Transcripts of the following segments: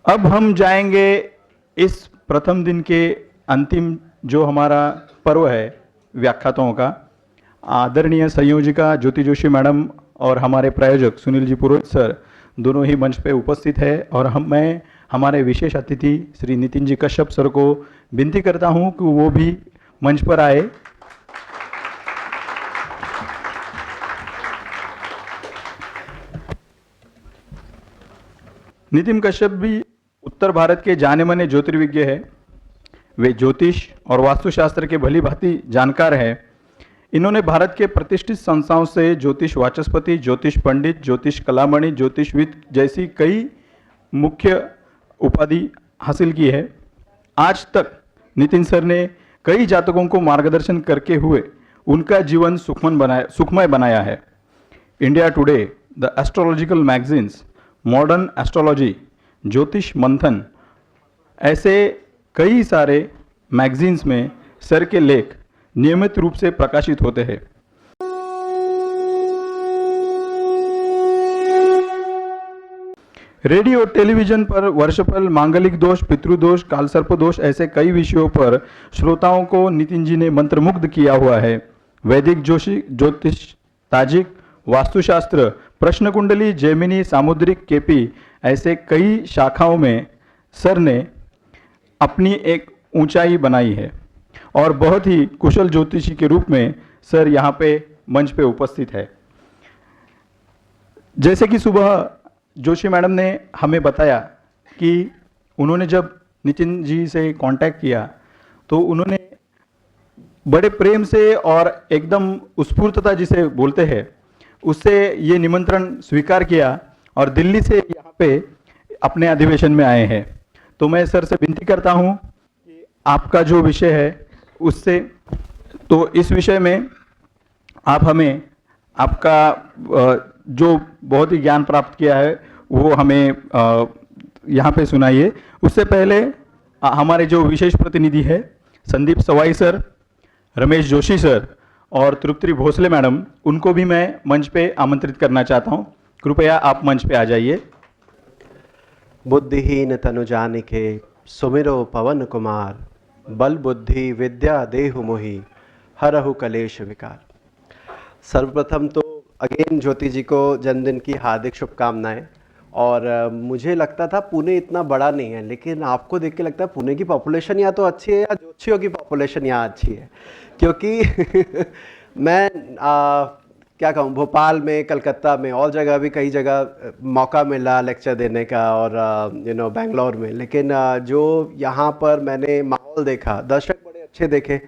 अब हम जाएंगे इस प्रथम दिन के अंतिम जो हमारा पर्व है व्याख्याताओं का। आदरणीय संयोजिका ज्योति जोशी मैडम और हमारे प्रायोजक सुनील जी पुरोहित सर दोनों ही मंच पे उपस्थित है और मैं हमारे विशेष अतिथि श्री नितिन जी कश्यप सर को विनती करता हूं कि वो भी मंच पर आए। नितिन कश्यप भी उत्तर भारत के जाने माने ज्योतिर्विज्ञ है। वे ज्योतिष और वास्तुशास्त्र के भली भांति जानकार हैं। इन्होंने भारत के प्रतिष्ठित संस्थाओं से ज्योतिष वाचस्पति, ज्योतिष पंडित, ज्योतिष कलामणि, ज्योतिषविद जैसी कई मुख्य उपाधि हासिल की है। आज तक नितिन सर ने कई जातकों को मार्गदर्शन करके हुए उनका जीवन सुखमय बनाया है। India today, the astrological magazines, modern astrology, ज्योतिष मंथन, ऐसे कई सारे मैगजीन्स में सर के लेख नियमित रूप से प्रकाशित होते हैं। रेडियो टेलीविजन पर वर्षफल, मांगलिक दोष, पितृदोष, कालसर्प दोष ऐसे कई विषयों पर श्रोताओं को नितिन जी ने मंत्रमुग्ध किया हुआ है। वैदिक ज्योतिष, ताजिक, वास्तुशास्त्र, प्रश्न कुंडली, जेमिनी, सामुद्रिक, केपी ऐसे कई शाखाओं में सर ने अपनी एक ऊंचाई बनाई है और बहुत ही कुशल ज्योतिषी के रूप में सर यहाँ पे मंच पे उपस्थित है। जैसे कि सुबह जोशी मैडम ने हमें बताया कि उन्होंने जब नितिन जी से कांटेक्ट किया तो उन्होंने बड़े प्रेम से और एकदम उत्स्फूर्तता जिसे बोलते हैं उससे ये निमंत्रण स्वीकार किया और दिल्ली से यहाँ पे अपने अधिवेशन में आए हैं। तो मैं सर से विनती करता हूँ कि आपका जो विषय है उससे, तो इस विषय में आप हमें आपका जो बहुत ही ज्ञान प्राप्त किया है वो हमें यहाँ पे सुनाइए। उससे पहले हमारे जो विशेष प्रतिनिधि है संदीप सवाई सर, रमेश जोशी सर और तृप्ति भोसले मैडम, उनको भी मैं मंच पे आमंत्रित करना चाहता हूँ। कृपया आप मंच पे आ जाइए। बुद्धिहीन तनु जानिके सुमिरो पवन कुमार, बल बुद्धि विद्या देहु मोहि, हरहु कलेश विकार। सर्वप्रथम तो अगेन ज्योति जी को जन्मदिन की हार्दिक शुभकामनाएं। और मुझे लगता था पुणे इतना बड़ा नहीं है, लेकिन आपको देख के लगता है पुणे की पॉपुलेशन या तो अच्छी है या ज्योतिषियों की पॉपुलेशन यहाँ अच्छी है, क्योंकि मैं क्या कहूँ, भोपाल में, कलकत्ता में और जगह भी कई जगह मौका मिला लेक्चर देने का और बेंगलोर में, लेकिन जो यहाँ पर मैंने माहौल देखा, दर्शक बड़े अच्छे देखे,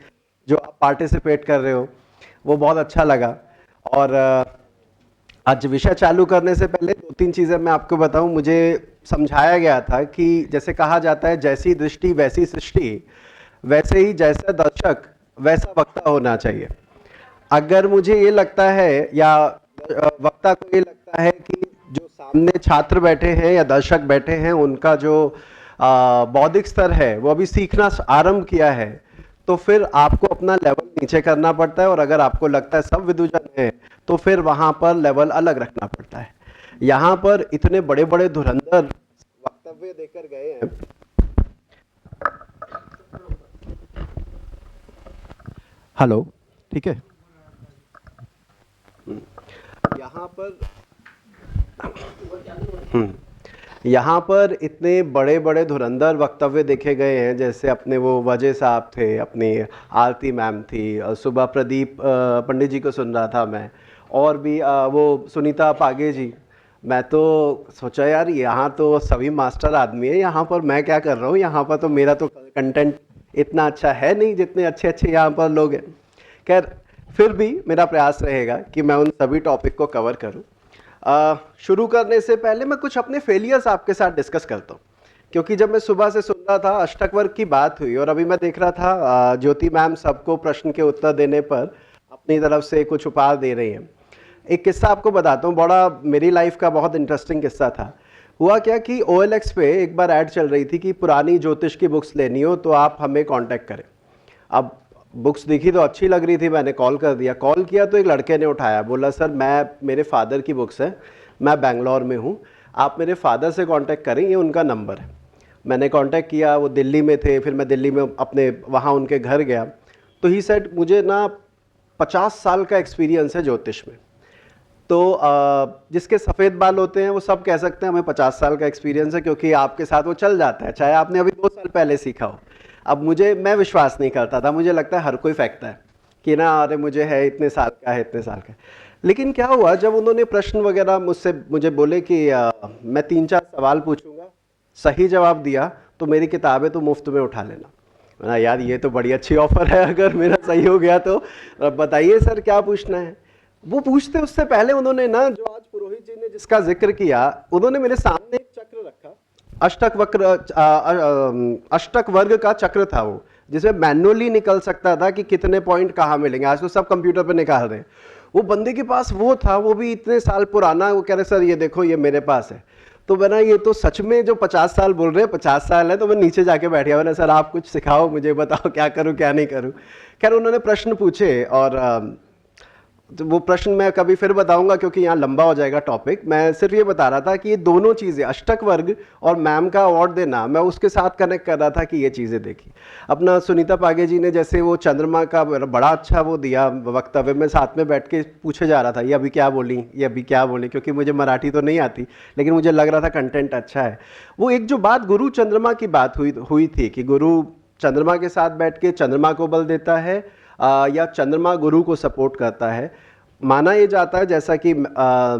जो आप पार्टिसिपेट कर रहे हो वो बहुत अच्छा लगा। और आज विषय चालू करने से पहले दो तीन चीज़ें मैं आपको बताऊं। मुझे समझाया गया था कि जैसे कहा जाता है जैसी दृष्टि वैसी सृष्टि, वैसे ही जैसा दर्शक वैसा वक्ता होना चाहिए। अगर मुझे ये लगता है या वक्ता को ये लगता है कि जो सामने छात्र बैठे हैं या दर्शक बैठे हैं उनका जो बौद्धिक स्तर है वो अभी सीखना आरंभ किया है, तो फिर आपको अपना लेवल नीचे करना पड़ता है। और अगर आपको लगता है सब विद्वजन है तो फिर वहां पर लेवल अलग रखना पड़ता है। यहाँ पर इतने बड़े बड़े धुरंधर वक्तव्य देकर गए हैं। हेलो, ठीक है। यहाँ पर इतने बड़े बड़े धुरंधर वक्तव्य देखे गए हैं, जैसे अपने वो वजह साहब थे, अपनी आरती मैम थी, और सुबह प्रदीप पंडित जी को सुन रहा था मैं, और भी वो सुनीता पागे जी। मैं तो सोचा यार यहाँ तो सभी मास्टर आदमी है, यहाँ पर मैं क्या कर रहा हूँ, यहाँ पर तो मेरा तो कंटेंट इतना अच्छा है नहीं जितने अच्छे अच्छे यहाँ पर लोग हैं। खैर, फिर भी मेरा प्रयास रहेगा कि मैं उन सभी टॉपिक को कवर करूं। शुरू करने से पहले मैं कुछ अपने फेलियर्स आपके साथ डिस्कस करता हूं, क्योंकि जब मैं सुबह से सुन रहा था अष्टक वर्ग की बात हुई और अभी मैं देख रहा था ज्योति मैम सबको प्रश्न के उत्तर देने पर अपनी तरफ से कुछ उपहार दे रही हैं। एक किस्सा आपको बताता हूँ, बड़ा मेरी लाइफ का बहुत इंटरेस्टिंग किस्सा था। हुआ क्या कि OLX पे एक बार ऐड चल रही थी कि पुरानी ज्योतिष की बुक्स लेनी हो तो आप हमें कांटेक्ट करें। अब बुक्स दिखी तो अच्छी लग रही थी, मैंने कॉल कर दिया। कॉल किया तो एक लड़के ने उठाया, बोला सर मेरे फादर की बुक्स है, मैं बेंगलोर में हूँ, आप मेरे फादर से कांटेक्ट करें, ये उनका नंबर है। मैंने कांटेक्ट किया, वो दिल्ली में थे, फिर मैं दिल्ली में अपने वहाँ उनके घर गया, तो ही सेड मुझे ना 50 साल का एक्सपीरियंस है ज्योतिष में। तो जिसके सफ़ेद बाल होते हैं वो सब कह सकते हैं हमें 50 साल का एक्सपीरियंस है, क्योंकि आपके साथ वो चल जाता है, चाहे आपने अभी 2 साल पहले सीखा हो। अब मैं विश्वास नहीं करता था, मुझे लगता है हर कोई फेंकता है कि ना अरे मुझे है इतने साल का है, इतने साल का है। लेकिन क्या हुआ, जब उन्होंने प्रश्न वगैरह मुझे बोले कि मैं 3-4 सवाल पूछूंगा, सही जवाब दिया तो मेरी किताबें तो मुफ्त में उठा लेना। ना यार ये तो बड़ी अच्छी ऑफर है, अगर मेरा सही हो गया तो बताइए सर क्या पूछना है। वो पूछते उससे पहले उन्होंने ना, जो आज पुरोहित जी ने जिसका जिक्र किया, उन्होंने मेरे सामने एक चक्र रखा, अष्टक वर्ग का चक्र था वो, जिसमें मैनुअली निकल सकता था कि कितने पॉइंट कहाँ मिलेंगे, आज तो सब कंप्यूटर पे निकाल रहे हैं। वो बंदे के पास वो था, वो भी इतने साल पुराना, वो कह रहे सर ये देखो ये मेरे पास है। तो मैंने ये तो सच में जो 50 साल बोल रहे हैं 50 साल है, तो मैं नीचे जाके बैठ गया, मैंने सर आप कुछ सिखाओ, मुझे बताओ क्या करूं क्या नहीं करूं। खैर उन्होंने प्रश्न पूछे, और तो वो प्रश्न मैं कभी फिर बताऊंगा क्योंकि यहाँ लंबा हो जाएगा टॉपिक। मैं सिर्फ ये बता रहा था कि ये दोनों चीज़ें, अष्टक वर्ग और मैम का अवार्ड देना, मैं उसके साथ कनेक्ट कर रहा था कि ये चीज़ें देखी। अपना सुनीता पागे जी ने जैसे वो चंद्रमा का बड़ा अच्छा वो दिया वक्तव्य, में साथ में बैठ के पूछे जा रहा था ये अभी क्या बोली, ये अभी क्या बोली, क्योंकि मुझे मराठी तो नहीं आती, लेकिन मुझे लग रहा था कंटेंट अच्छा है। वो एक जो बात गुरु चंद्रमा की बात हुई थी कि गुरु चंद्रमा के साथ बैठ के चंद्रमा को बल देता है या चंद्रमा गुरु को सपोर्ट करता है। माना ये जाता है, जैसा कि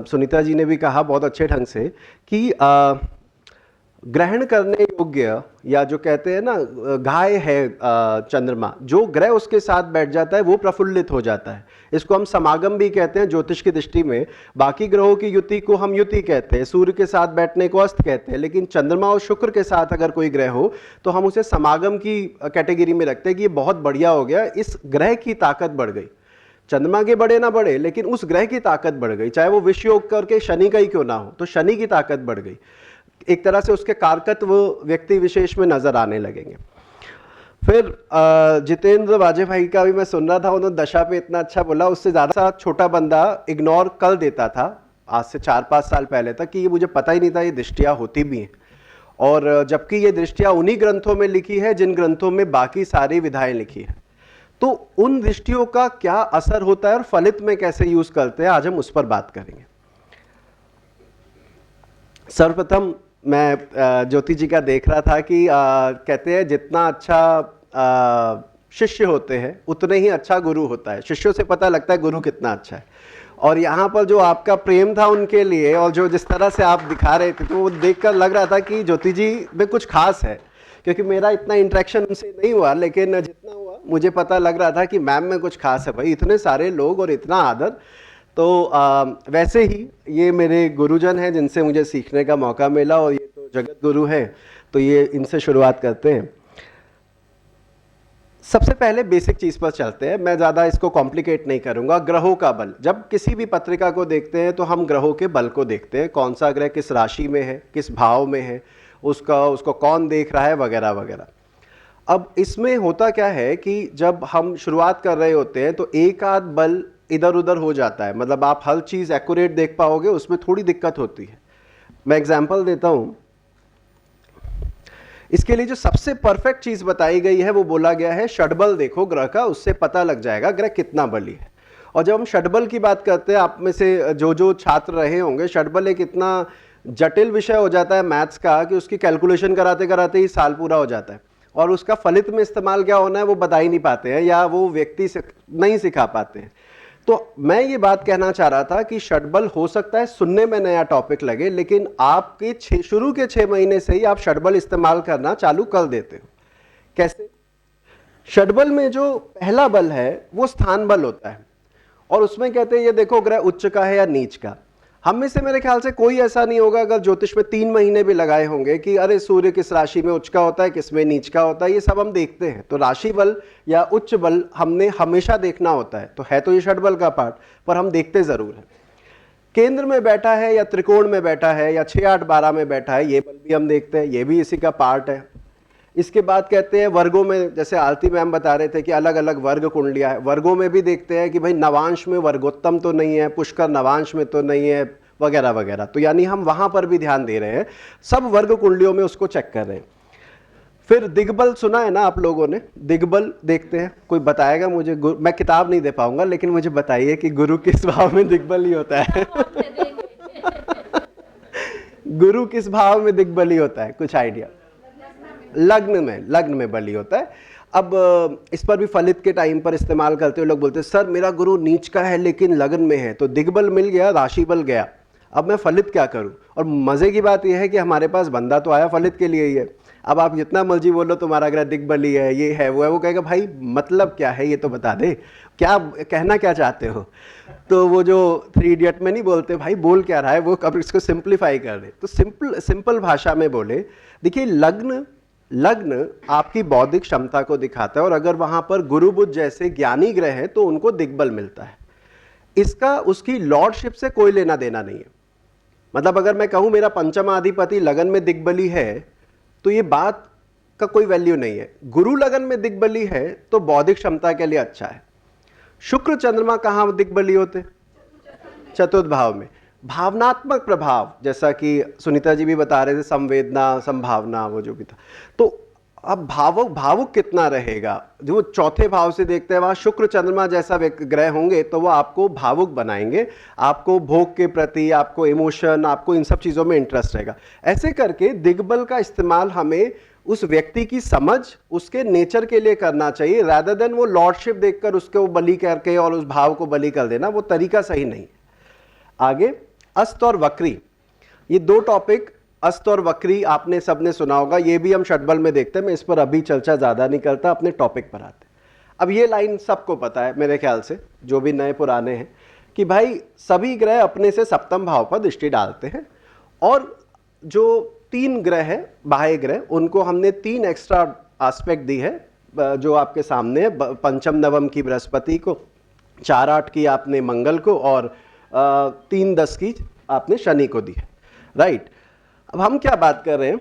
सुनीता जी ने भी कहा बहुत अच्छे ढंग से, कि ग्रहण करने योग्य, या जो कहते हैं ना गाय है चंद्रमा, जो ग्रह उसके साथ बैठ जाता है वो प्रफुल्लित हो जाता है। इसको हम समागम भी कहते हैं ज्योतिष की दृष्टि में। बाकी ग्रहों की युति को हम युति कहते हैं, सूर्य के साथ बैठने को अस्त कहते हैं, लेकिन चंद्रमा और शुक्र के साथ अगर कोई ग्रह हो तो हम उसे समागम की कैटेगरी में रखते हैं कि ये बहुत बढ़िया हो गया, इस ग्रह की ताकत बढ़ गई। चंद्रमा के बड़े ना बढ़े, लेकिन उस ग्रह की ताकत बढ़ गई, चाहे वो विषय योग करके शनि का ही क्यों ना हो, तो शनि की ताकत बढ़ गई। एक तरह से उसके कारकत्व व्यक्ति विशेष में नजर आने लगेंगे। फिर जितेंद्र वाजे भाई का भी मैं सुन रहा था, उन्होंने दशा पे इतना अच्छा बोला, उससे ज्यादा छोटा बंदा इग्नोर कर देता था आज से 4-5 साल पहले तक, कि ये मुझे पता ही नहीं था ये दृष्टियां होती भी हैं, और जबकि ये दृष्टियां उन्हीं ग्रंथों में लिखी है जिन ग्रंथों में बाकी सारी विधाएं लिखी है। तो उन दृष्टियों का क्या असर होता है और फलित में कैसे यूज करते हैं, आज हम उस पर बात करेंगे। सर्वप्रथम मैं ज्योति जी का देख रहा था कि कहते हैं जितना अच्छा शिष्य होते हैं उतने ही अच्छा गुरु होता है। शिष्यों से पता लगता है गुरु कितना अच्छा है। और यहाँ पर जो आपका प्रेम था उनके लिए, और जो जिस तरह से आप दिखा रहे थे, तो वो देखकर लग रहा था कि ज्योति जी में कुछ खास है, क्योंकि मेरा इतना इंटरेक्शन उनसे नहीं हुआ, लेकिन जितना हुआ मुझे पता लग रहा था कि मैम में कुछ खास है। भाई इतने सारे लोग और इतना आदर, तो वैसे ही ये मेरे गुरुजन हैं जिनसे मुझे सीखने का मौका मिला, और ये तो जगत गुरु हैं, तो ये इनसे शुरुआत करते हैं। सबसे पहले बेसिक चीज़ पर चलते हैं, मैं ज़्यादा इसको कॉम्प्लिकेट नहीं करूँगा। ग्रहों का बल, जब किसी भी पत्रिका को देखते हैं तो हम ग्रहों के बल को देखते हैं, कौन सा ग्रह किस राशि में है, किस भाव में है, उसको कौन देख रहा है, वगैरह वगैरह। अब इसमें होता क्या है कि जब हम शुरुआत कर रहे होते हैं तो एक आध बल इधर उधर हो जाता है, मतलब आप हर चीज़ एक्यूरेट देख पाओगे, उसमें थोड़ी दिक्कत होती है। मैं एग्जांपल देता हूँ। इसके लिए जो सबसे परफेक्ट चीज़ बताई गई है वो बोला गया है षडबल देखो ग्रह का, उससे पता लग जाएगा ग्रह कितना बली है। और जब हम षडबल की बात करते हैं, आप में से जो छात्र रहे होंगे, षडबल एक इतना जटिल विषय हो जाता है मैथ्स का कि उसकी कैलकुलेशन कराते कराते ही साल पूरा हो जाता है, और उसका फलित में इस्तेमाल क्या होना है वो बता ही नहीं पाते हैं, या वो व्यक्ति से नहीं सिखा पाते हैं। तो मैं ये बात कहना चाह रहा था कि षडबल हो सकता है सुनने में नया टॉपिक लगे, लेकिन आपके शुरू के 6 महीने से ही आप षडबल इस्तेमाल करना चालू कर देते हो। कैसे? षडबल में जो पहला बल है वो स्थान बल होता है, और उसमें कहते हैं ये देखो ग्रह उच्च का है या नीच का। हम में से मेरे ख्याल से कोई ऐसा नहीं होगा, अगर ज्योतिष में 3 महीने भी लगाए होंगे, कि अरे सूर्य किस राशि में उच्च का होता है, किस में नीच का होता है, ये सब हम देखते हैं। तो राशि बल या उच्च बल हमने हमेशा देखना होता है, तो है तो ये षडबल का पार्ट, पर हम देखते जरूर हैं। केंद्र में बैठा है या त्रिकोण में बैठा है या 6, 8, 12 में बैठा है, ये बल भी हम देखते हैं, ये भी इसी का पार्ट है। इसके बाद कहते हैं वर्गों में, जैसे आरती मैम बता रहे थे कि अलग अलग वर्ग कुंडलियां है, वर्गों में भी देखते हैं कि भाई नवांश में वर्गोत्तम तो नहीं है, पुष्कर नवांश में तो नहीं है, वगैरह वगैरह। तो यानी हम वहां पर भी ध्यान दे रहे हैं, सब वर्ग कुंडलियों में उसको चेक कर रहे हैं। फिर दिग्बल सुना है ना आप लोगों ने? दिग्बल देखते हैं, कोई बताएगा मुझे? मैं किताब नहीं दे पाऊंगा, लेकिन मुझे बताइए कि गुरु किस भाव में दिग्बली होता है? गुरु किस भाव में दिग्बली होता है, कुछ आइडिया? लग्न में बली होता है। अब इस पर भी फलित के टाइम पर इस्तेमाल करते हुए लोग बोलते हैं सर मेरा गुरु नीच का है लेकिन लग्न में है, तो दिग्बल मिल गया, राशि बल गया, अब मैं फलित क्या करूं? और मजे की बात यह है कि हमारे पास बंदा तो आया फलित के लिए ही है। अब आप जितना मर्जी बोलो तुम्हारा ग्रह दिग्बली है, ये है, वो है, वो कहेगा भाई मतलब क्या है ये तो बता दे, क्या कहना क्या चाहते हो? तो वो जो 3 इडियट में नहीं बोलते भाई बोल क्या रहा है, वो कब इसको सिंप्लीफाई कर दे, तो सिंपल भाषा में बोले, देखिए लग्न आपकी बौद्धिक क्षमता को दिखाता है, और अगर वहां पर गुरु बुध जैसे ज्ञानी ग्रह हैं तो उनको दिग्बल मिलता है। इसका उसकी लॉर्डशिप से कोई लेना देना नहीं है। मतलब अगर मैं कहूं मेरा पंचमाधिपति लगन में दिग्बली है तो ये बात का कोई वैल्यू नहीं है। गुरु लगन में दिग्बली है तो बौद्धिक क्षमता के लिए अच्छा है। शुक्र चंद्रमा कहां दिग्बली होते? चतुर्थ भाव में। भावनात्मक प्रभाव, जैसा कि सुनीता जी भी बता रहे थे, संवेदना, संभावना, वो जो भी था, तो अब भावुक कितना रहेगा? जो चौथे भाव से देखते हैं वहां शुक्र चंद्रमा जैसा ग्रह होंगे तो वो आपको भावुक बनाएंगे, आपको भोग के प्रति, आपको इमोशन, आपको इन सब चीजों में इंटरेस्ट रहेगा। ऐसे करके दिग्बल का इस्तेमाल हमें उस व्यक्ति की समझ, उसके नेचर के लिए करना चाहिए, रादर देन वो लॉर्डशिप देखकर उसको बलि करके और उस भाव को बलि कर देना, वो तरीका सही नहीं है। आगे अस्त और वक्री, ये 2 टॉपिक, अस्त और वक्री आपने सबने सुना होगा, ये भी हम षटबल में देखते हैं, मैं इस पर अभी चर्चा ज्यादा नहीं करता, अपने टॉपिक पर आते। अब ये लाइन सबको पता है मेरे ख्याल से, जो भी नए पुराने हैं, कि भाई सभी ग्रह अपने से सप्तम भाव पर दृष्टि डालते हैं, और जो 3 ग्रह है बाह्य ग्रह, उनको हमने 3 एक्स्ट्रा एस्पेक्ट दी है, जो आपके सामने है। पंचम नवम की बृहस्पति को, 4-8 की आपने मंगल को, और 3-10 की आपने शनि को दी है, राइट। अब हम क्या बात कर रहे हैं,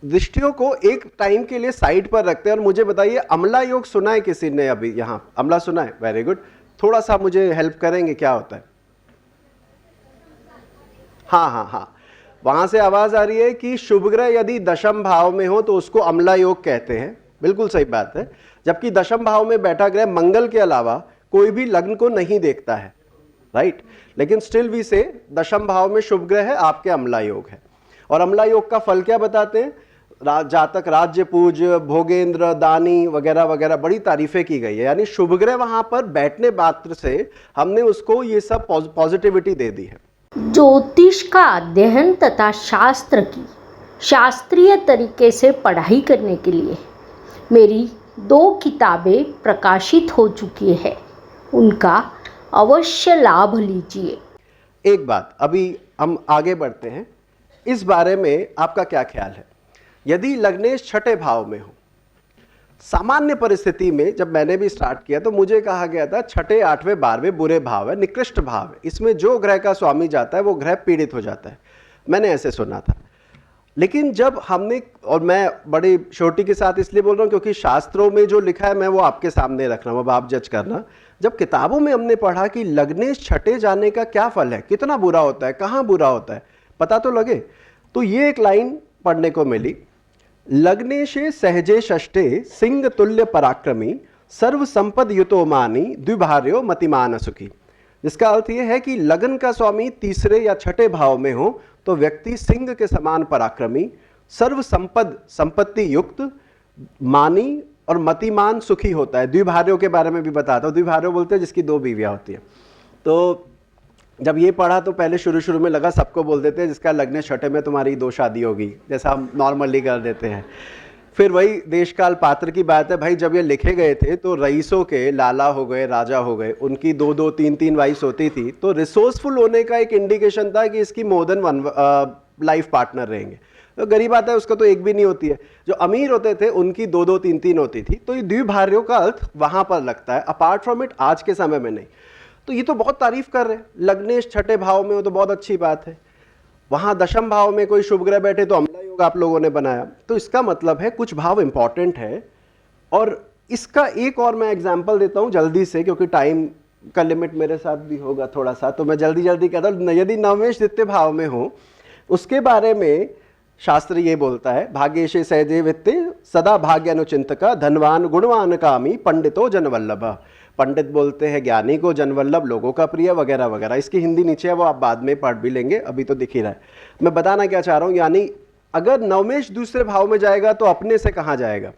दृष्टियों को एक टाइम के लिए साइड पर रखते हैं। और मुझे बताइए अमला योग सुना है किसी ने? अभी यहां अमला सुना है? Very good. थोड़ा सा मुझे हेल्प करेंगे, क्या होता है? हाँ, वहां से आवाज आ रही है कि शुभ ग्रह यदि दशम भाव में हो तो उसको अमला योग कहते हैं। बिल्कुल सही बात है। जबकि दशम भाव में बैठा ग्रह मंगल के अलावा कोई भी लग्न को नहीं देखता है, राइट, लेकिन स्टिल भी से दशम भाव में शुभ ग्रह है, आपके अमला योग है। और अमला योग का फल क्या बताते हैं? जातक राज्य पूज, भोगेंद्र, दानी वगैरह वगैरह बड़ी तारीफें की गई है। यानी शुभ ग्रह वहां पर बैठने मात्र से हमने उसको ये सब पॉजिटिविटी दे दी है। ज्योतिष का अध्ययन तथा शास्त्र की शास्त्रीय तरीके से पढ़ाई करने के लिए मेरी 2 किताबें प्रकाशित हो चुकी है, उनका अवश्य लाभ लीजिए। एक बात, अभी हम आगे बढ़ते हैं, इस बारे में आपका क्या ख्याल है? यदि लग्नेश छठे भाव में हो, सामान्य परिस्थिति में जब मैंने भी स्टार्ट किया तो मुझे कहा गया था छठे, 8वें, 12वें बुरे भाव है, निकृष्ट भाव है, इसमें जो ग्रह का स्वामी जाता है वो ग्रह पीड़ित हो जाता है, मैंने ऐसे सुना था। लेकिन जब हमने, और मैं बड़ी छोटी के साथ इसलिए बोल रहा हूं क्योंकि शास्त्रों में जो लिखा है मैं वो आपके सामने रख रहा हूं, अब आप जज करना। जब किताबों में हमने पढ़ा कि लग्नेश छठे जाने का क्या फल है, कितना बुरा होता है, कहां बुरा होता है, पता तो लगे। तो ये एक लाइन पढ़ने को मिली, लग्नेशे सहजे षष्ठे सिंह तुल्य पराक्रमी सर्व संपद युतो मानी द्विभार्यो मतिमान सुखी। जिसका अर्थ यह है कि लगन का स्वामी तीसरे या छठे भाव में हो तो व्यक्ति सिंह के समान पराक्रमी, सर्व संपत्ति युक्त, मानी और मतिमान सुखी होता है। द्विभार्यों के बारे में भी बताता हूं। द्विभार्यों बोलते हैं जिसकी 2 बीवियां होती हैं। तो जब ये पढ़ा तो पहले शुरू में लगा सबको बोल देते हैं जिसका लग्न छठे में तुम्हारी 2 शादी होगी, जैसा हम नॉर्मली कर देते हैं। फिर वही देश काल पात्र की बात है भाई, जब ये लिखे गए थे तो रईसों के लाला हो गए, राजा हो गए, उनकी 2-2, 3-3 वाइफ्स होती थी, तो रिसोर्सफुल होने का एक इंडिकेशन था कि इसकी मोर देन 1 लाइफ पार्टनर रहेंगे। तो गरीब आता है उसका तो एक भी नहीं होती है। जो अमीर होते थे उनकी 2-2, 3-3 होती थी। तो ये द्विभार्यों का अर्थ वहां पर लगता है, अपार्ट फ्रॉम इट आज के समय में नहीं। तो ये तो बहुत तारीफ कर रहे हैं, लग्नेश छठे भाव में हो तो बहुत अच्छी बात है। वहां दशम भाव में कोई शुभ ग्रह बैठे तो अमला योग आप लोगों ने बनाया। तो इसका मतलब है कुछ भाव इंपॉर्टेंट है। और इसका एक और मैं एग्जांपल देता हूं जल्दी से, क्योंकि टाइम का लिमिट मेरे साथ भी होगा थोड़ा सा, तो मैं जल्दी कहता हूं। यदि नवमेश द्वितीय भाव में हो, उसके बारे में शास्त्र ये बोलता है, भाग्येशे सहजे वित्ते सदा भाग्य अनुचिंतका धनवान गुणवान कामी पंडितो जनवल्लभ। पंडित बोलते हैं ज्ञानी को, जनवल्लभ लोगों का प्रिय, वगैरह वगैरह। इसकी हिंदी नीचे है, वो आप बाद में पढ़ भी लेंगे, अभी तो दिख ही रहा है। मैं बताना क्या चाह रहा हूं, यानी अगर नवमेश दूसरे भाव में जाएगा तो अपने से कहां जाएगा?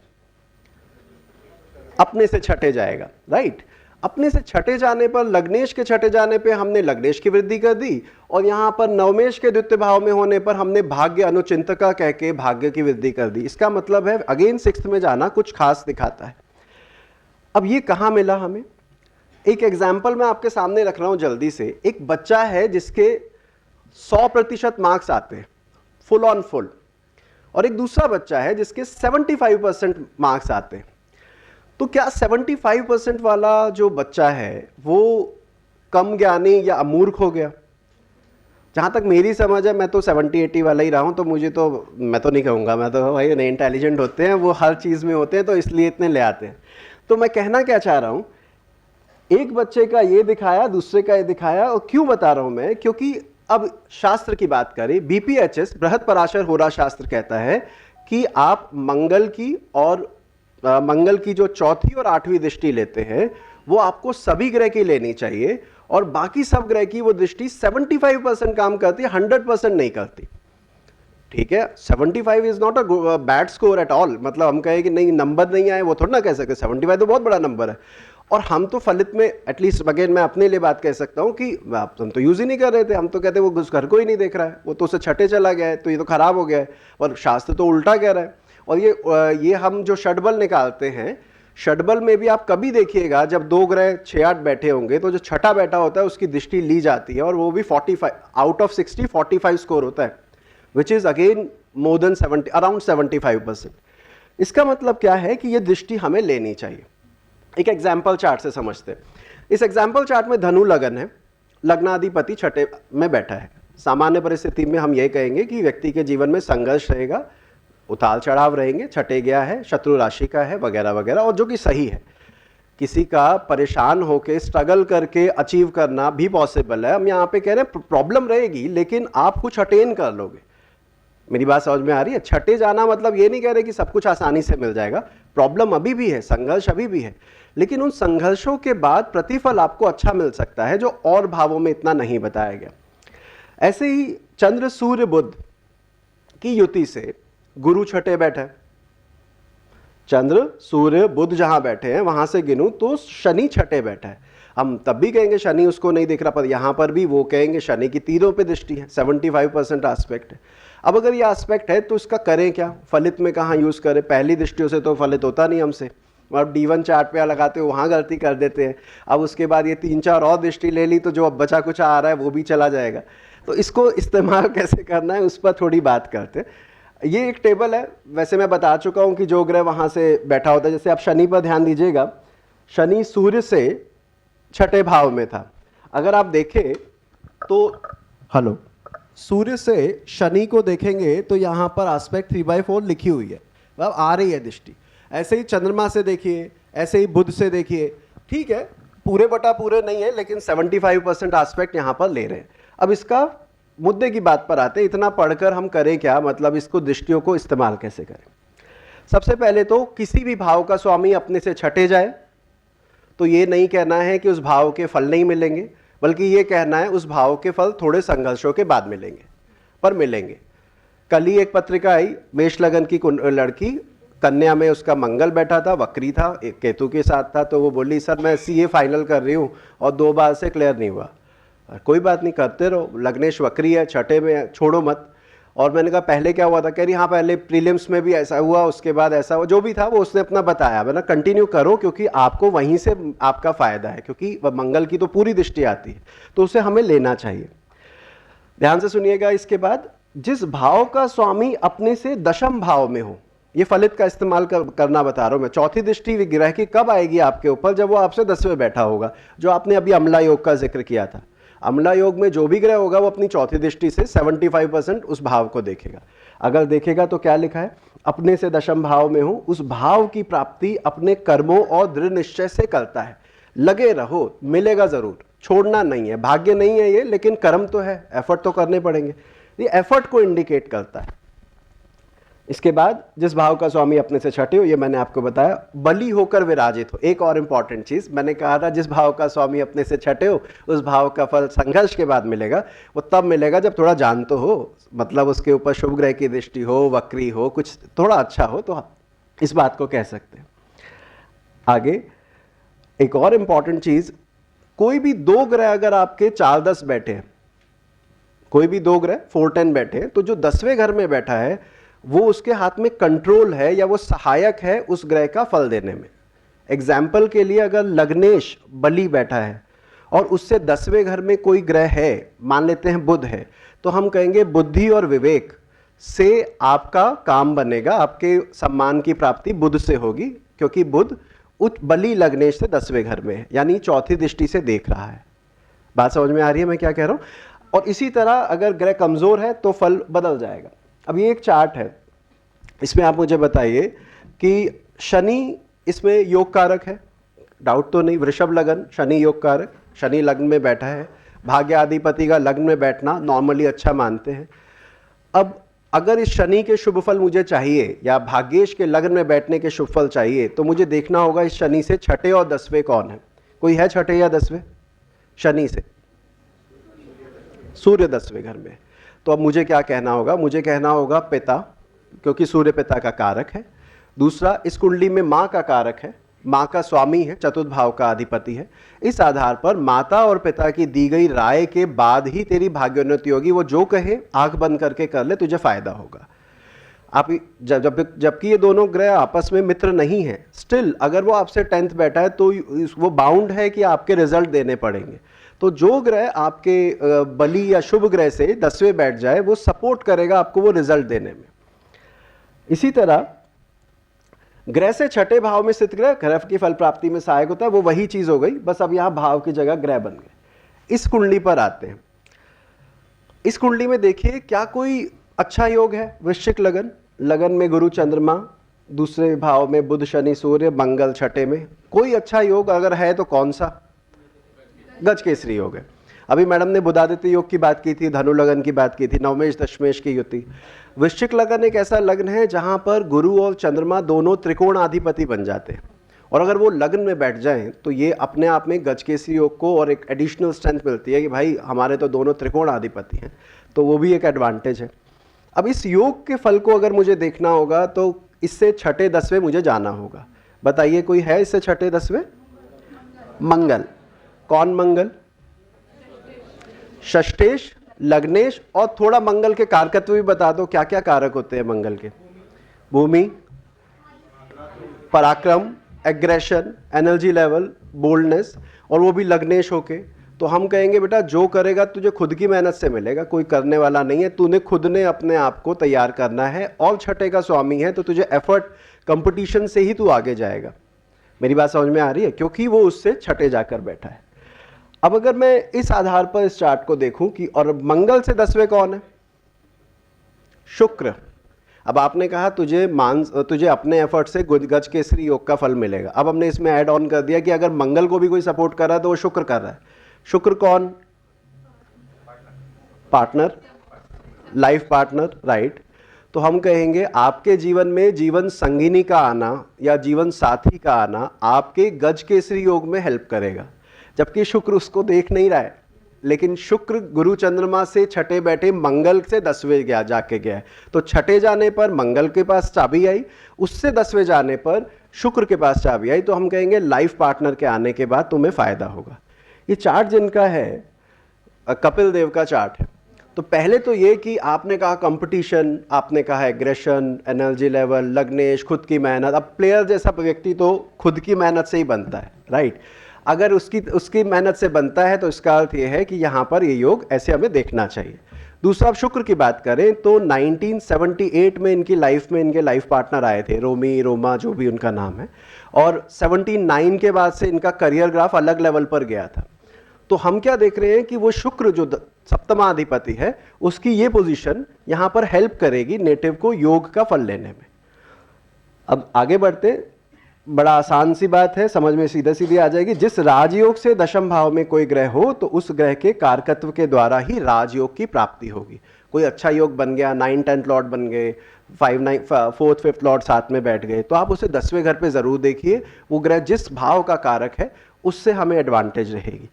अपने से छठे जाएगा, राइट। अपने से छठे जाने पर, लग्नेश के छठे जाने पे हमने लग्नेश की वृद्धि कर दी, और यहां पर नवमेश के द्वितीय भाव में होने पर हमने भाग्य अनुचिंतका कह के भाग्य की वृद्धि कर दी। इसका मतलब है अगेन सिक्स्थ में जाना कुछ खास दिखाता है। अब ये कहां मिला हमें? एक एग्जाम्पल मैं आपके सामने रख रहा हूं जल्दी से। एक बच्चा है जिसके 100% मार्क्स आते हैं, फुल ऑन फुल, और एक दूसरा बच्चा है जिसके 75% मार्क्स आते हैं। तो क्या 75% वाला जो बच्चा है वो कम ज्ञानी या अमूर्ख हो गया? जहां तक मेरी समझ है, मैं तो 70-80 वाला ही रहा हूं, तो मुझे तो, मैं तो नहीं कहूंगा, मैं तो भाई नहीं, इंटेलिजेंट होते हैं वो, हर चीज में होते हैं, तो इसलिए इतने ले आते हैं। तो मैं कहना क्या चाह रहा हूं, एक बच्चे का ये दिखाया, दूसरे का ये दिखाया। और क्यों बता रहा हूं मैं? क्योंकि अब शास्त्र की बात करें, BPHS बृहत पराशर होरा शास्त्र कहता है कि आप मंगल की और मंगल की जो चौथी और आठवीं दृष्टि लेते हैं वो आपको सभी ग्रह की लेनी चाहिए, और बाकी सब ग्रह की वो दृष्टि 75% काम करती है, 100% नहीं करती। ठीक है, 75 is not a bad score at all. मतलब हम कहें कि नहीं नंबर नहीं आए, वो थोड़ा ना कह सकते, 75 तो बहुत बड़ा नंबर है। और हम तो फलित में एटलीस्ट, अगेन मैं अपने लिए बात कह सकता हूं कि हम तो यूज ही नहीं कर रहे थे, हम तो कहते वो उस घर को ही नहीं देख रहा है, वो तो उसे छठे चला गया है, तो ये तो खराब हो गया है। और शास्त्र तो उल्टा कह रहा है। और ये हम जो षडबल निकालते हैं, षडबल में भी आप कभी देखिएगा जब दो ग्रह 6-8 बैठे होंगे तो जो छठा बैठा होता है उसकी दृष्टि ली जाती है, और वो भी 45 आउट ऑफ 60 45 स्कोर होता है, which is again more than 70, around 75%। इसका मतलब क्या है कि ये दृष्टि हमें लेनी चाहिए। एक एग्जाम्पल चार्ट से समझते हैं। इस एग्जाम्पल चार्ट में धनु लगन है, लग्नाधिपति छठे में बैठा है। सामान्य परिस्थिति में हम ये कहेंगे कि व्यक्ति के जीवन में संघर्ष रहेगा, उतार चढ़ाव रहेंगे, छठे गया है, शत्रु राशि का है, वगैरह वगैरह, और जो कि सही है। किसी का परेशान होकर स्ट्रगल करके अचीव करना भी पॉसिबल है। हम यहाँ पे कह रहे हैं प्रॉब्लम रहेगी, लेकिन आप कुछ अटेन कर लोगे। मेरी बात समझ में आ रही है? छठे जाना मतलब ये नहीं कह रहे कि सब कुछ आसानी से मिल जाएगा, प्रॉब्लम अभी भी है, संघर्ष अभी भी है, लेकिन उन संघर्षों के बाद प्रतिफल आपको अच्छा मिल सकता है, जो और भावों में इतना नहीं बताया गया। ऐसे ही चंद्र सूर्य बुध की युति से गुरु छठे बैठे, चंद्र सूर्य बुध जहां बैठे हैं वहां से गिनूं तो शनि छठे बैठा है। हम तब भी कहेंगे शनि उसको नहीं दिख रहा, पर यहां पर भी वो कहेंगे शनि की तीनों पे दृष्टि है, 75% एस्पेक्ट है। अब अगर ये एस्पेक्ट है तो इसका करें क्या? फलित में कहाँ यूज करें? पहली दृष्टियों से तो फलित होता नहीं हमसे, अब D1 चार्ट पे लगाते हो वहां गलती कर देते हैं। अब उसके बाद ये 3-4 और दृष्टि ले ली तो जो अब बचा कुछ आ रहा है वो भी चला जाएगा। तो इसको इस्तेमाल कैसे करना है उस पर थोड़ी बात करते हैं। ये एक टेबल है, वैसे मैं बता चुका हूं कि जो ग्रह वहां से बैठा होता है। जैसे आप शनि पर ध्यान दीजिएगा, शनि सूर्य से छठे भाव में था। अगर आप देखें तो हेलो, सूर्य से शनि को देखेंगे तो यहां पर एस्पेक्ट 3/4 लिखी हुई है, अब आ रही है दृष्टि। ऐसे ही चंद्रमा से देखिए, ऐसे ही बुध से देखिए, ठीक है पूरे बटा पूरे नहीं है, लेकिन 75% एस्पेक्ट यहां पर ले रहे हैं। अब इसका मुद्दे की बात पर आते हैं। इतना पढ़कर हम करें क्या? मतलब इसको दृष्टियों को इस्तेमाल कैसे करें? सबसे पहले तो किसी भी भाव का स्वामी अपने से छठे जाए तो ये नहीं कहना है कि उस भाव के फल नहीं मिलेंगे, बल्कि ये कहना है उस भाव के फल थोड़े संघर्षों के बाद मिलेंगे, पर मिलेंगे। कल ही एक पत्रिका आई, मेष लगन की लड़की, कन्या में उसका मंगल बैठा था, वक्री था, एक केतु के साथ था, तो वो बोली सर मैं CA फाइनल कर रही हूँ और 2 बार से क्लियर नहीं हुआ। कोई बात नहीं, करते रहो, लग्नेश वक्री है, छठे में छोड़ो मत। और मैंने कहा पहले क्या हुआ था? कह रही हाँ पहले प्रीलिम्स में भी ऐसा हुआ, उसके बाद ऐसा हुआ, जो भी था वो उसने अपना बताया। मैंने कंटिन्यू करो, क्योंकि आपको वहीं से आपका फायदा है, क्योंकि मंगल की तो पूरी दृष्टि आती है, तो उसे हमें लेना चाहिए। ध्यान से सुनिएगा। इसके बाद जिस भाव का स्वामी अपने से दशम भाव में हो, ये फलित का इस्तेमाल करना बता रहा हूं मैं। चौथी दृष्टि विग्रह की कब आएगी आपके ऊपर? जब वो आपसे 10वें बैठा होगा, जो आपने अभी अम्ला योग का जिक्र किया था। अम्ला योग में जो भी ग्रह होगा वो अपनी चौथी दृष्टि से 75% उस भाव को देखेगा। अगर देखेगा तो क्या लिखा है? अपने से दशम भाव में हूं, उस भाव की प्राप्ति अपने कर्मों और दृढ़ निश्चय से करता है। लगे रहो, मिलेगा जरूर, छोड़ना नहीं है। भाग्य नहीं है ये, लेकिन कर्म तो है, एफर्ट तो करने पड़ेंगे। ये एफर्ट को इंडिकेट करता है। इसके बाद जिस भाव का स्वामी अपने से छठे हो, ये मैंने आपको बताया, बली होकर विराजित हो। एक और इंपॉर्टेंट चीज मैंने कहा था, जिस भाव का स्वामी अपने से छठे हो उस भाव का फल संघर्ष के बाद मिलेगा। वो तब मिलेगा जब थोड़ा जान तो हो, मतलब उसके ऊपर शुभ ग्रह की दृष्टि हो, वक्री हो, कुछ थोड़ा अच्छा हो, तो इस बात को कह सकते हैं। आगे एक और इंपॉर्टेंट चीज, कोई भी दो ग्रह अगर आपके 4-10 बैठे हैं, कोई भी दो ग्रह 4-10 बैठे हैं, तो जो 10वें घर में बैठा है वो उसके हाथ में कंट्रोल है या वो सहायक है उस ग्रह का फल देने में। एग्जाम्पल के लिए अगर लग्नेश बली बैठा है और उससे 10वें घर में कोई ग्रह है, मान लेते हैं बुध है, तो हम कहेंगे बुद्धि और विवेक से आपका काम बनेगा, आपके सम्मान की प्राप्ति बुध से होगी, क्योंकि बुध उच्च बली लग्नेश से 10वें घर में है, यानी चौथी दृष्टि से देख रहा है। बात समझ में आ रही है मैं क्या कह रहा हूं? और इसी तरह अगर ग्रह कमजोर है तो फल बदल जाएगा। अब ये एक चार्ट है, इसमें आप मुझे बताइए कि शनि इसमें योग कारक है, डाउट तो नहीं। वृषभ लग्न शनि योग कारक, शनि लग्न में बैठा है, भाग्याधिपति का लग्न में बैठना नॉर्मली अच्छा मानते हैं। अब अगर इस शनि के शुभ फल मुझे चाहिए या भाग्येश के लग्न में बैठने के शुभ फल चाहिए, तो मुझे देखना होगा इस शनि से छठे और 10वें कौन है। कोई है छठे या 10वें? शनि से सूर्य 10वें घर में। तो अब मुझे क्या कहना होगा? मुझे कहना होगा पिता, क्योंकि सूर्य पिता का कारक है। दूसरा, इस कुंडली में माँ का कारक है, माँ का स्वामी है, चतुर्थ भाव का अधिपति है। इस आधार पर माता और पिता की दी गई राय के बाद ही तेरी भाग्योन्नति होगी। वो जो कहे आंख बंद करके कर ले, तुझे फायदा होगा। आप जबकि ये दोनों ग्रह आपस में मित्र नहीं है, स्टिल अगर वो आपसे 10th बैठा है तो वो बाउंड है कि आपके रिजल्ट देने पड़ेंगे। तो जो ग्रह आपके बली या शुभ ग्रह से 10वें बैठ जाए, वो सपोर्ट करेगा आपको वो रिजल्ट देने में। इसी तरह ग्रह से छठे भाव में स्थित ग्रह की फल प्राप्ति में सहायक होता है। वो वही चीज हो गई, बस अब यहां भाव की जगह ग्रह बन गए। इस कुंडली पर आते हैं। इस कुंडली में देखिए क्या कोई अच्छा योग है? वृश्चिक लगन, लगन में गुरु चंद्रमा, दूसरे भाव में बुध शनि सूर्य, मंगल छठे में। कोई अच्छा योग अगर है तो कौन सा? गज केसरी योग है। अभी मैडम ने बुधादित्य योग की बात की थी, धनु लगन की बात की थी, नवमेश दशमेश की युति। वृश्चिक लगन एक ऐसा लग्न है जहां पर गुरु और चंद्रमा दोनों त्रिकोणाधिपति बन जाते हैं, और अगर वो लग्न में बैठ जाएं तो ये अपने आप में गज केसरी योग को और एक एडिशनल स्ट्रेंथ मिलती है कि भाई हमारे तो दोनों त्रिकोणाधिपति हैं, तो वो भी एक एडवांटेज है। अब इस योग के फल को अगर मुझे देखना होगा तो इससे छठे 10वें मुझे जाना होगा। बताइए कोई है इससे छठे 10वें? मंगल। कौन मंगल? षष्ठेश, लग्नेश, और थोड़ा मंगल के कारकत्व भी बता दो, क्या क्या कारक होते हैं मंगल के? भूमि, पराक्रम, एग्रेशन, एनर्जी लेवल, बोल्डनेस, और वो भी लग्नेश होके। तो हम कहेंगे बेटा जो करेगा तुझे खुद की मेहनत से मिलेगा, कोई करने वाला नहीं है, तूने खुद ने अपने आप को तैयार करना है। और छठे का स्वामी है तो तुझे एफर्ट, कंपटीशन से ही तू आगे जाएगा। मेरी बात समझ में आ रही है? क्योंकि वो उससे छठे जाकर बैठा है। अब अगर मैं इस आधार पर इस चार्ट को देखूं कि और मंगल से 10वें कौन है? शुक्र। अब आपने कहा तुझे अपने एफर्ट से गज केसरी योग का फल मिलेगा। अब हमने इसमें ऐड ऑन कर दिया कि अगर मंगल को भी कोई सपोर्ट कर रहा है तो वो शुक्र कर रहा है। शुक्र कौन? Partner, life partner, right. तो हम कहेंगे आपके जीवन में जीवन संगिनी का आना या जीवन साथी का आना आपके गज केसरी योग में हेल्प करेगा। जबकि शुक्र उसको देख नहीं रहा है, लेकिन शुक्र गुरु चंद्रमा से छठे बैठे मंगल से 10वें जाके गया है। तो छठे जाने पर मंगल के पास चाबी आई, उससे 10वें जाने पर शुक्र के पास चाबी आई। तो हम कहेंगे लाइफ पार्टनर के आने के बाद तुम्हें फायदा होगा। ये चार्ट जिनका है कपिल देव का चार्ट है। तो पहले तो ये कि आपने कहा कंपटीशन, आपने कहा एग्रेशन, एनर्जी लेवल, लग्नेश, खुद की मेहनत। अब प्लेयर जैसा व्यक्ति तो खुद की मेहनत से ही बनता है, राइट। अगर उसकी मेहनत से बनता है तो इसका अर्थ ये है कि यहाँ पर ये योग ऐसे हमें देखना चाहिए। दूसरा, आप शुक्र की बात करें तो 1978 में इनकी लाइफ में इनके लाइफ पार्टनर आए थे, रोमा जो भी उनका नाम है, और 79 के बाद से इनका करियर ग्राफ अलग लेवल पर गया था। तो हम क्या देख रहे हैं कि वो शुक्र जो सप्तमाधिपति है उसकी ये पोजीशन यहाँ पर हेल्प करेगी नेटिव को योग का फल लेने में। अब आगे बढ़ते, बड़ा आसान सी बात है, समझ में सीधा सीधी आ जाएगी। जिस राजयोग से दशम भाव में कोई ग्रह हो तो उस ग्रह के कारकत्व के द्वारा ही राजयोग की प्राप्ति होगी। कोई अच्छा योग बन गया, 9-10 लॉर्ड बन गए, 4th 5th लॉर्ड साथ में बैठ गए, तो आप उसे 10वें घर पे ज़रूर देखिए। वो ग्रह जिस भाव का कारक है उससे हमें एडवांटेज रहेगी।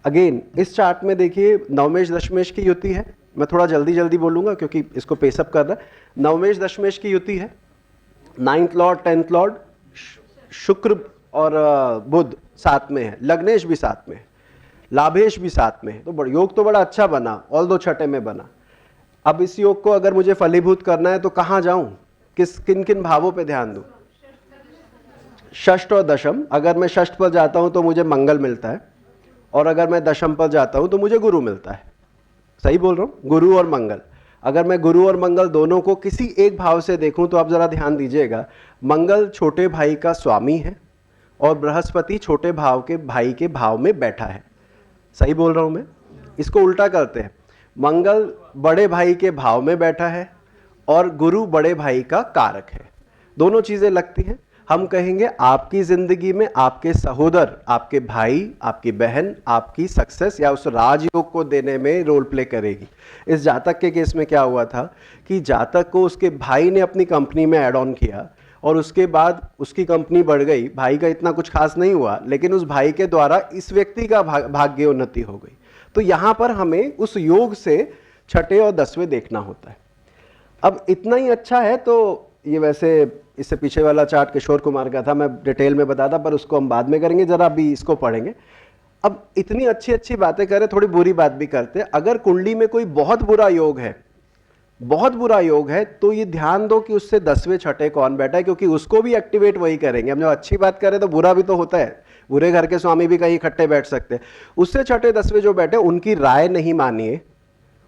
अगेन इस चार्ट में देखिए नवमेश दशमेश की युति है। मैं थोड़ा जल्दी जल्दी बोलूँगा क्योंकि इसको पेसअप कर रहा है। नवमेश दशमेश की युति है, 9th लॉर्ड 10th लॉर्ड शुक्र और बुध साथ में है, लग्नेश भी साथ में है, लाभेश भी साथ में है। तो योग तो बड़ा अच्छा बना, ऑल्दो छठे में बना। अब इस योग को अगर मुझे फलीभूत करना है तो कहाँ जाऊं, किन किन भावों पे ध्यान दूं? षष्ठ और दशम। अगर मैं षष्ठ पर जाता हूं तो मुझे मंगल मिलता है, और अगर मैं दशम पर जाता हूं तो मुझे गुरु मिलता है। सही बोल रहा हूं? गुरु और मंगल। अगर मैं गुरु और मंगल दोनों को किसी एक भाव से देखूं तो आप जरा ध्यान दीजिएगा, मंगल छोटे भाई का स्वामी है और बृहस्पति छोटे भाव के भाई के भाव में बैठा है। सही बोल रहा हूं मैं? इसको उल्टा करते हैं, मंगल बड़े भाई के भाव में बैठा है और गुरु बड़े भाई का कारक है। दोनों चीजें लगती हैं। हम कहेंगे आपकी जिंदगी में आपके सहोदर, आपके भाई, आपकी बहन, आपकी सक्सेस या उस राजयोग को देने में रोल प्ले करेगी। इस जातक के केस में क्या हुआ था कि जातक को उसके भाई ने अपनी कंपनी में ऐड ऑन किया और उसके बाद उसकी कंपनी बढ़ गई। भाई का इतना कुछ खास नहीं हुआ, लेकिन उस भाई के द्वारा इस व्यक्ति का भाग्य उन्नति हो गई। तो यहाँ पर हमें उस योग से छठे और 10वें देखना होता है। अब इतना ही अच्छा है तो ये, वैसे इससे पीछे वाला चार्ट किशोर कुमार का था, मैं डिटेल में बताता, पर उसको हम बाद में करेंगे, जरा अभी इसको पढ़ेंगे। अब इतनी अच्छी अच्छी बातें करें, थोड़ी बुरी बात भी करते हैं। अगर कुंडली में कोई बहुत बुरा योग है, बहुत बुरा योग है, तो ये ध्यान दो कि उससे 10वें छठे कौन बैठा है, क्योंकि उसको भी एक्टिवेट वही करेंगे। हम जब अच्छी बात करें तो बुरा भी तो होता है, बुरे घर के स्वामी भी कहीं इकट्ठे बैठ सकते हैं। उससे छठे 10वें जो बैठे उनकी राय नहीं मानिए,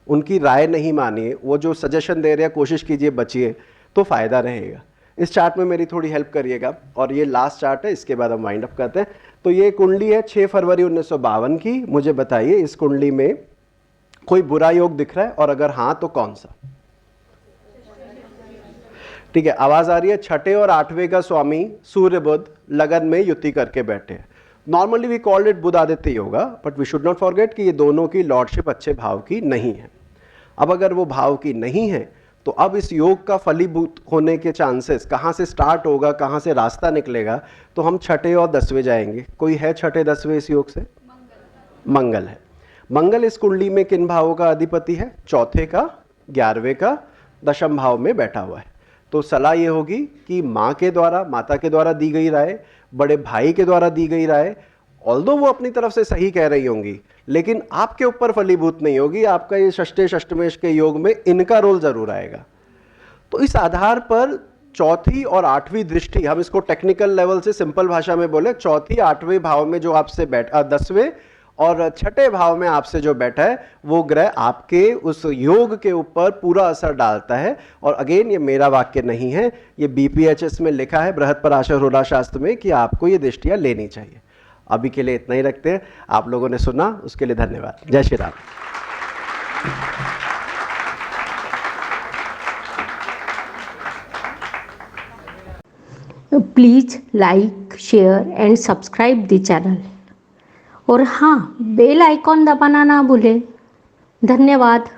उनकी राय नहीं मानिए। वो जो सजेशन दे रहे हैं कोशिश कीजिए बचिए, तो फायदा रहेगा। इस चार्ट में मेरी थोड़ी हेल्प करिएगा। और ये लास्ट चार्ट है, इसके बाद हम वाइंड अप करते हैं। तो ये कुंडली है 6 फरवरी 1952 की। मुझे बताइए इस कुंडली में कोई बुरा योग दिख रहा है, और अगर हाँ तो कौन सा? ठीक है, आवाज आ रही है। छठे और 8वें का स्वामी सूर्य बुध लगन में युति करके बैठे हैं। Normally we called it Budh Aditya yoga, but we should not forget कि ये दोनों की लॉर्डशिप अच्छे भाव की नहीं है। अब अगर वो भाव की नहीं है तो अब इस योग का फलीभूत होने के चांसेस कहाँ से स्टार्ट होगा, कहाँ से रास्ता निकलेगा? तो हम छठे और 10वें जाएंगे। कोई है छठे 10वें इस योग से? मंगल है। मंगल इस कुंडली में किन भावों का अधिपति है? चौथे का, 11वें का, दशम भाव में बैठा हुआ है। तो सलाह ये होगी कि माँ के द्वारा, माता के द्वारा दी गई राय, बड़े भाई के द्वारा दी गई राय, ऑल्दो वो अपनी तरफ से सही कह रही होंगी, लेकिन आपके ऊपर फलीभूत नहीं होगी। आपका ये षष्ठे षष्टमेश के योग में इनका रोल जरूर आएगा। तो इस आधार पर चौथी और 8वीं दृष्टि, हम इसको टेक्निकल लेवल से सिंपल भाषा में बोले, चौथी 8वें भाव में जो आपसे 10वें और छठे भाव में आपसे जो बैठा है, वो ग्रह आपके उस योग के ऊपर पूरा असर डालता है। और अगेन ये मेरा वाक्य नहीं है, ये BPHS में लिखा है, बृहत्पराशर होरा शास्त्र में, कि आपको ये दृष्टियां लेनी चाहिए। अभी के लिए इतना ही रखते हैं। आप लोगों ने सुना, उसके लिए धन्यवाद। जय Shri Ram. Please like, share and subscribe the channel. और हाँ, बेल आइकॉन दबाना ना भूलें। धन्यवाद।